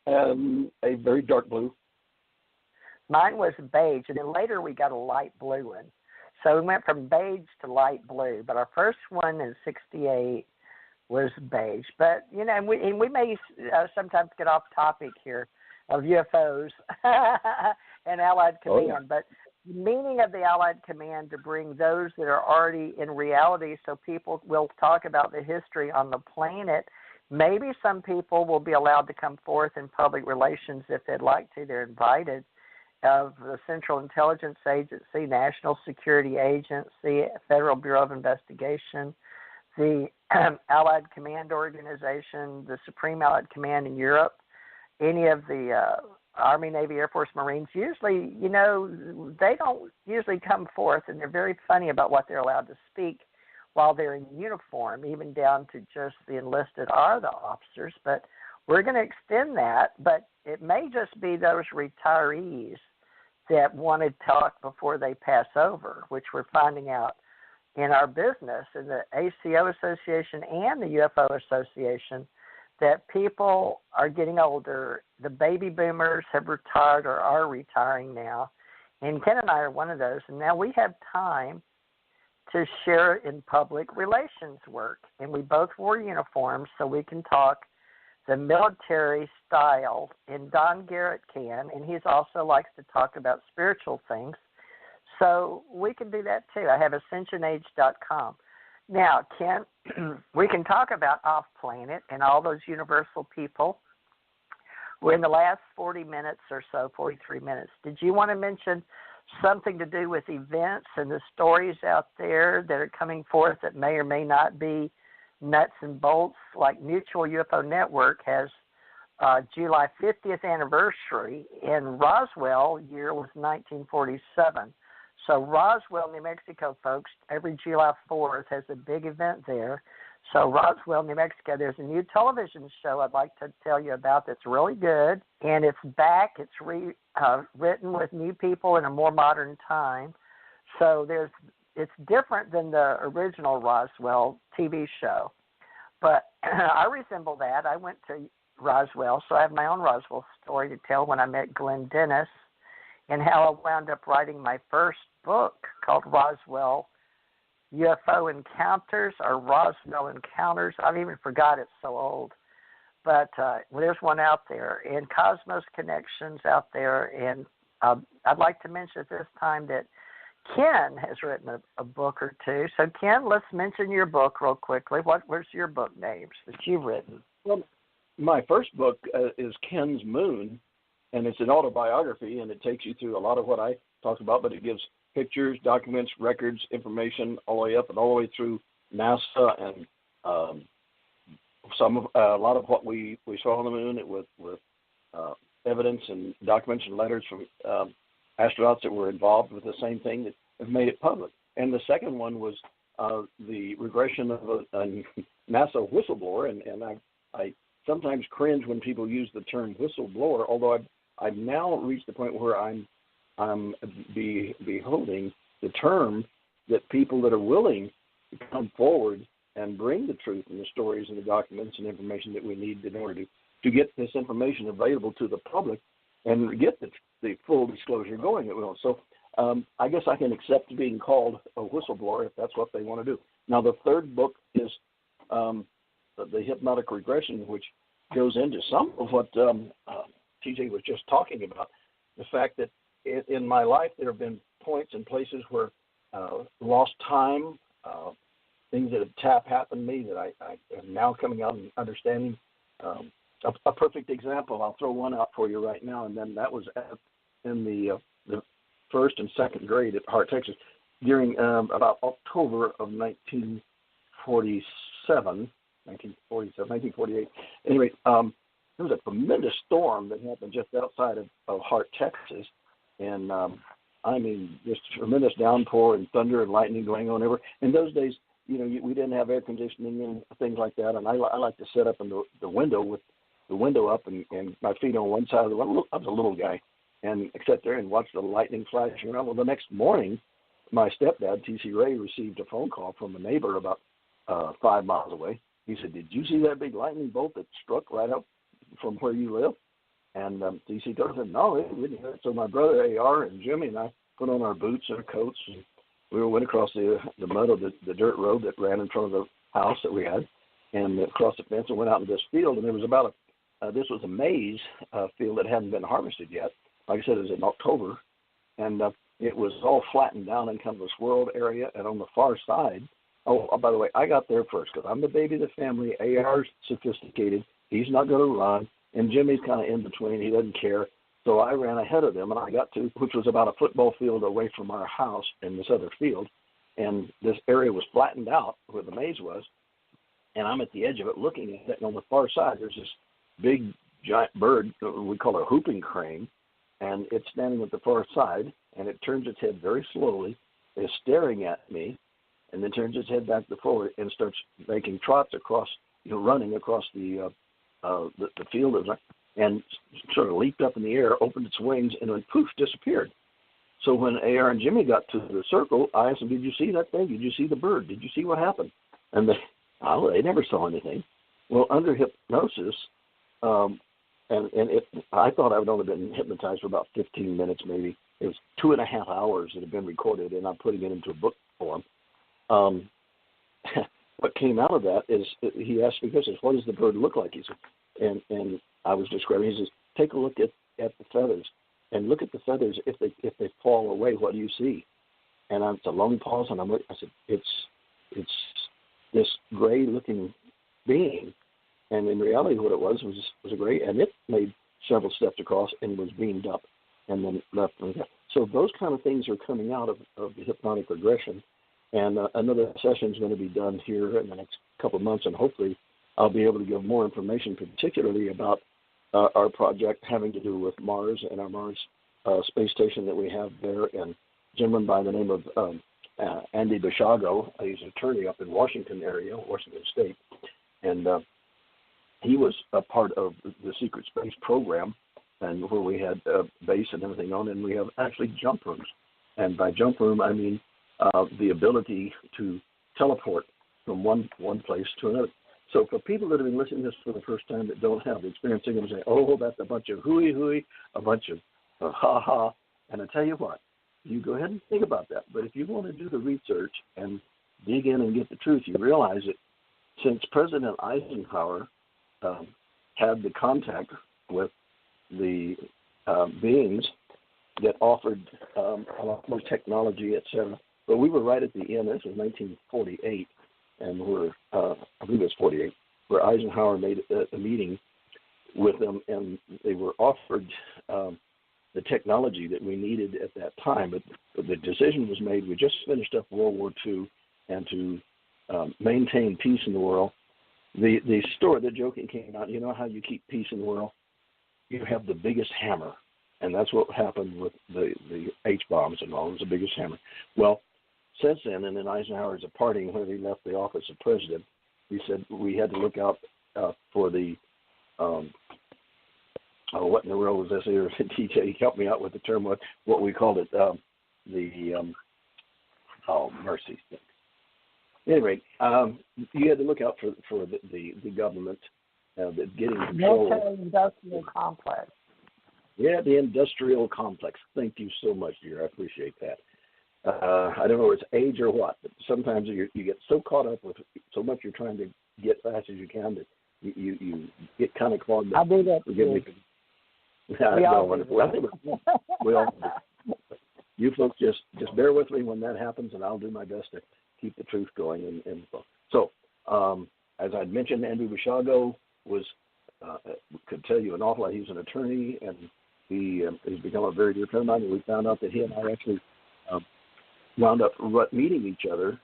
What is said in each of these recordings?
A very dark blue. Mine was beige, and then later we got a light blue one. So we went from beige to light blue, but our first one in '68 was beige. But, you know, and we may sometimes get off topic here of UFOs and Allied Command, Oh, yeah. but the meaning of the Allied Command to bring those that are already in reality so people will talk about the history on the planet. Maybe some people will be allowed to come forth in public relations if they'd like to. They're invited, of the Central Intelligence Agency, National Security Agency, Federal Bureau of Investigation, the Allied Command Organization, the Supreme Allied Command in Europe, any of the Army, Navy, Air Force, Marines. Usually, you know, they don't usually come forth, and they're very funny about what they're allowed to speak while they're in uniform, even down to just the enlisted or the officers. But we're going to extend that, but it may just be those retirees that want to talk before they pass over, which we're finding out in our business, in the ACO Association and the UFO Association, that people are getting older. The baby boomers have retired or are retiring now, and Ken and I are one of those. And now we have time to share in public relations work, and we both wore uniforms so we can talk the military style, and Don Garrett can, and he also likes to talk about spiritual things. So we can do that too. I have ascensionage.com. Now, Ken, we can talk about off-planet and all those universal people. We're in the last 40 minutes or so, 43 minutes. Did you want to mention something to do with events and the stories out there that are coming forth that may or may not be nuts and bolts? Like Mutual UFO Network has July 50th anniversary, and Roswell year was 1947. So Roswell, New Mexico, folks, every July 4th has a big event there. So Roswell, New Mexico, there's a new television show I'd like to tell you about that's really good, and it's back. It's written with new people in a more modern time. So it's different than the original Roswell TV show. But I resemble that. I went to Roswell, so I have my own Roswell story to tell when I met Glenn Dennis and how I wound up writing my first book called Roswell UFO Encounters or Roswell Encounters. I've even forgot, it's so old. But there's one out there, and Cosmos Connections out there. And I'd like to mention at this time that Ken has written a book or two. So, Ken, let's mention your book real quickly. What's your book names that you've written? Well, my first book is Ken's Moon, and it's an autobiography, and it takes you through a lot of what I talked about, but it gives pictures, documents, records, information all the way up and all the way through NASA and a lot of what we saw on the moon with evidence and documents and letters from astronauts that were involved with the same thing that have made it public. And the second one was the regression of a NASA whistleblower, and I sometimes cringe when people use the term whistleblower, although I've now reached the point where I'm beholding the term that people that are willing to come forward and bring the truth and the stories and the documents and information that we need in order to get this information available to the public and get the full disclosure going. So I guess I can accept being called a whistleblower if that's what they want to do. Now, the third book is the hypnotic regression, which goes into some of what TJ was just talking about, the fact that in my life there have been points and places where lost time, things that have happened to me that I am now coming out and understanding. A perfect example, I'll throw one out for you right now, and then that was in the first and second grade at Hart, Texas, during about October of 1948. Anyway, there was a tremendous storm that happened just outside of Hart, Texas, and I mean, just tremendous downpour and thunder and lightning going on everywhere. In those days, we didn't have air conditioning and things like that, and I like to sit up in the window with the window up and my feet on one side of the window. I was a little guy, and I sat there and watched the lightning flashing around. Well, the next morning, my stepdad, T.C. Ray, received a phone call from a neighbor about 5 miles away. He said, "Did you see that big lightning bolt that struck right up from where you live?" And DC said, no, we didn't hear it. So my brother AR and Jimmy and I put on our boots and our coats, and we went across the mud of the dirt road that ran in front of the house that we had, and across the fence and went out into this field. And there was about this was a maize field that hadn't been harvested yet. Like I said, it was in October, and it was all flattened down in kind of a swirled area. And on the far side, by the way, I got there first because I'm the baby of the family. AR's sophisticated. He's not going to run. And Jimmy's kind of in between. He doesn't care. So I ran ahead of them, and I got to, which was about a football field away from our house in this other field. And this area was flattened out where the maize was. And I'm at the edge of it looking at it. And on the far side, there's this big, giant bird, we call it a whooping crane. And it's standing at the far side, and it turns its head very slowly, is staring at me, and then turns its head back to forward and starts making trots across, running across the field, and sort of leaped up in the air, opened its wings, and then poof, disappeared. So when AR and Jimmy got to the circle, I asked them, did you see that thing? Did you see the bird? Did you see what happened? And they never saw anything. Well, under hypnosis, I thought I would only been hypnotized for about 15 minutes maybe. It was 2.5 hours that had been recorded, and I'm putting it into a book form. What came out of that is he asked me, what does the bird look like? He said, and I was describing. He says, take a look at the feathers, and look at the feathers. If they fall away, what do you see? And it's a long pause, and I said, it's this gray-looking being, and in reality, what it was a gray, and it made several steps across and was beamed up, and then left. So those kind of things are coming out of the hypnotic regression. And another session is going to be done here in the next couple of months, and hopefully I'll be able to give more information, particularly about our project having to do with Mars and our Mars space station that we have there. And a gentleman by the name of Andy Bishago, he's an attorney up in Washington area, Washington State, and he was a part of the Secret Space program, and where we had a base and everything on, and we have actually jump rooms. And by jump room, I mean the ability to teleport from one place to another. So for people that have been listening to this for the first time that don't have the experience, they're going to say, oh, that's a bunch of hooey, a bunch of ha-ha. And I tell you what, you go ahead and think about that. But if you want to do the research and dig in and get the truth, you realize that since President Eisenhower had the contact with the beings that offered a lot more technology, et cetera, but we were right at the end. This was 1948, and I believe it was 48, where Eisenhower made a meeting with them, and they were offered the technology that we needed at that time. But the decision was made. We just finished up World War II, and to maintain peace in the world, the story, the joking came out. You know how you keep peace in the world? You have the biggest hammer, and that's what happened with the H-bombs and all. It was the biggest hammer. Well, since then, and in Eisenhower's departing when he left the office of president, he said we had to look out for the what in the world was this here? TJ, help me out with the term, what we called it, mercy. Anyway, you had to look out for the government getting control. Military-industrial complex. Yeah, the industrial complex. Thank you so much, dear. I appreciate that. I don't know if it's age or what, but sometimes you get so caught up with so much you're trying to get fast as you can that you get kind of clogged up. I do that Forgive me. We all do. We all do. You folks just bear with me when that happens, and I'll do my best to keep the truth going. So, as I'd mentioned, Andrew Bishago could tell you an awful lot. He's an attorney, and he's become a very dear friend of mine. And we found out that he and I actually wound up meeting each other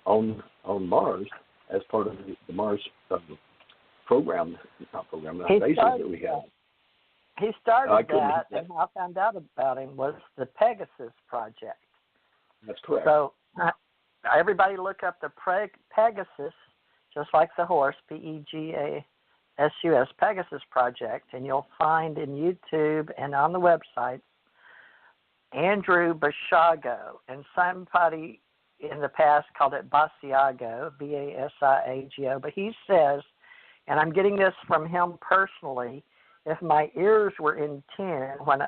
on Mars as part of the Mars basis that we had. He started that, and how I found out about him was the Pegasus Project. That's correct. So everybody look up the Pegasus, just like the horse, Pegasus, Pegasus Project, and you'll find in YouTube and on the website Andrew Bishago, and somebody in the past called it Basiago, Basiago, but he says, and I'm getting this from him personally, if my ears were in tune when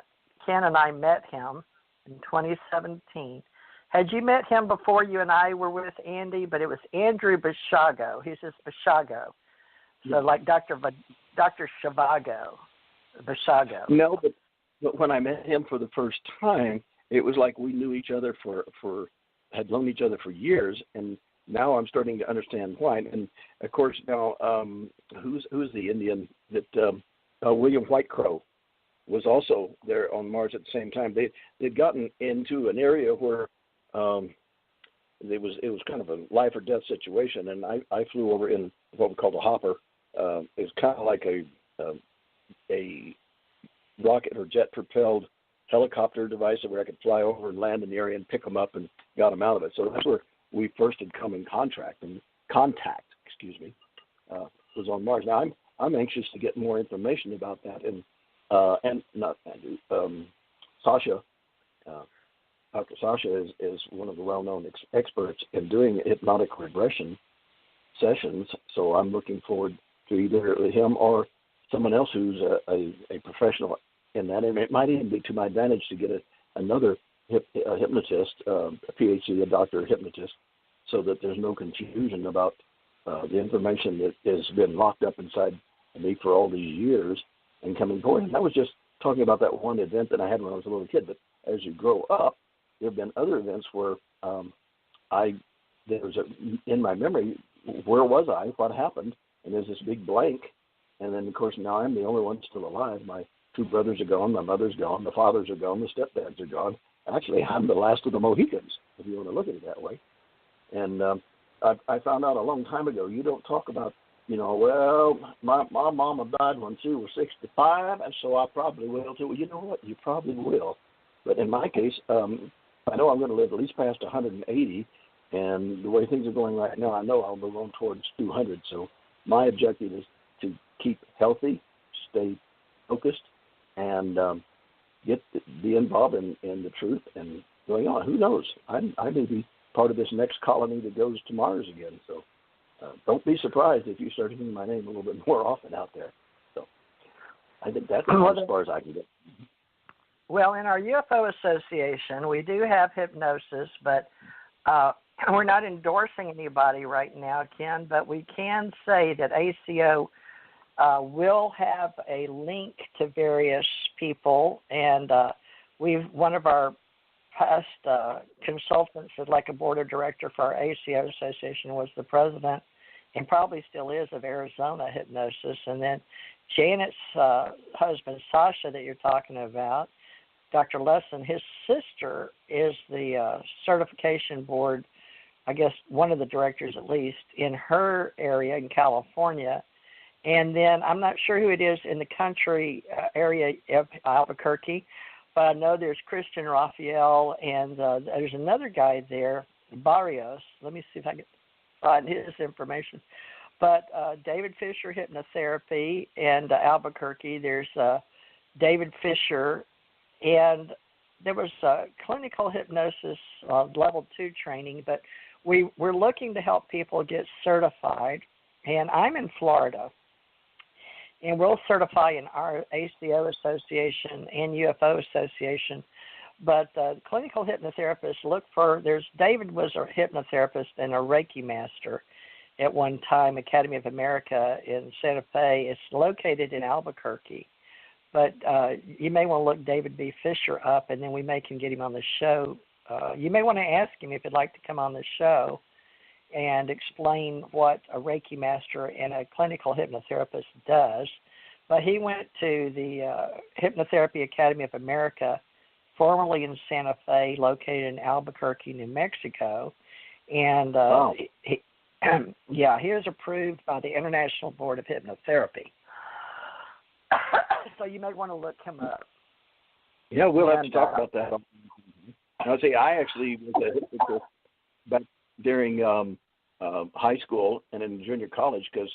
Ken and I met him in 2017. Had you met him before you and I were with Andy? But it was Andrew Bashago. He's just Bashago. So like Dr. Bashago. No, but when I met him for the first time, it was like we knew each other had known each other for years, and now I'm starting to understand why. And of course now, who's the Indian that William Whitecrow was also there on Mars at the same time. They'd gotten into an area where it was kind of a life or death situation, and I flew over in what we call the hopper. It's kind of like a rocket or jet propelled helicopter device where I could fly over and land in the area and pick them up and got them out of it. So that's where we first had come in contact. Was on Mars. Now I'm anxious to get more information about that, and not Andrew, Sasha. Dr. Sasha is one of the well-known experts in doing hypnotic regression sessions. So I'm looking forward to either him or someone else who's a professional in that. And it might even be to my advantage to get another hypnotist, a PhD, a doctor hypnotist, so that there's no confusion about the information that has been locked up inside me for all these years and coming forward. And I was just talking about that one event that I had when I was a little kid. But as you grow up, there have been other events where in my memory, where was I? What happened? And there's this big blank. And then, of course, now I'm the only one still alive. My two brothers are gone. My mother's gone. The fathers are gone. The stepdads are gone. Actually, I'm the last of the Mohicans, if you want to look at it that way. And I found out a long time ago, you don't talk about, well, my mama died when she was 65, and so I probably will too. Well, you know what? You probably will. But in my case, I know I'm going to live at least past 180, and the way things are going right now, I know I'll move on towards 200. So my objective is to keep healthy, stay focused, and be involved in the truth and going on. Who knows? I may be part of this next colony that goes to Mars again. So don't be surprised if you start hearing my name a little bit more often out there. So I think that's as far as I can get. Well, in our UFO Association, we do have hypnosis, but we're not endorsing anybody right now, Ken, but we can say that ACO will have a link to various people, and one of our past consultants, like a board of director for our ACO Association, was the president, and probably still is, of Arizona Hypnosis. And then Janet's husband, Sasha, that you're talking about, Dr. Lesson, his sister is the certification board, I guess one of the directors at least, in her area in California. And then I'm not sure who it is in the country area of Albuquerque, but I know there's Christian Raphael, and there's another guy there, Barrios. Let me see if I can find his information. But David Fisher Hypnotherapy and Albuquerque, there's David Fisher, and there was clinical hypnosis level 2 training, but we're looking to help people get certified. And I'm in Florida, and we'll certify in our ACO Association and UFO Association. But clinical hypnotherapists, David was a hypnotherapist and a Reiki master at one time, Academy of America in Santa Fe. It's located in Albuquerque. But you may want to look David B. Fisher up, and then we can get him on the show. You may want to ask him if he'd like to come on the show and explain what a Reiki master and a clinical hypnotherapist does. But he went to the Hypnotherapy Academy of America, formerly in Santa Fe, located in Albuquerque, New Mexico. And wow. he was approved by the International Board of Hypnotherapy. So you may want to look him up. Yeah, we'll have to talk about that. Now, see, I actually was a hypnotist back during high school and in junior college because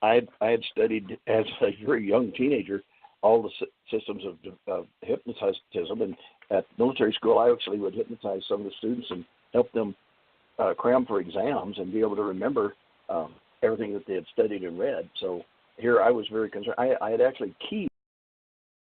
I had studied as a very young teenager all the systems of hypnotism, and at military school I actually would hypnotize some of the students and help them cram for exams and be able to remember everything that they had studied and read. So here I was very concerned. I had actually keyed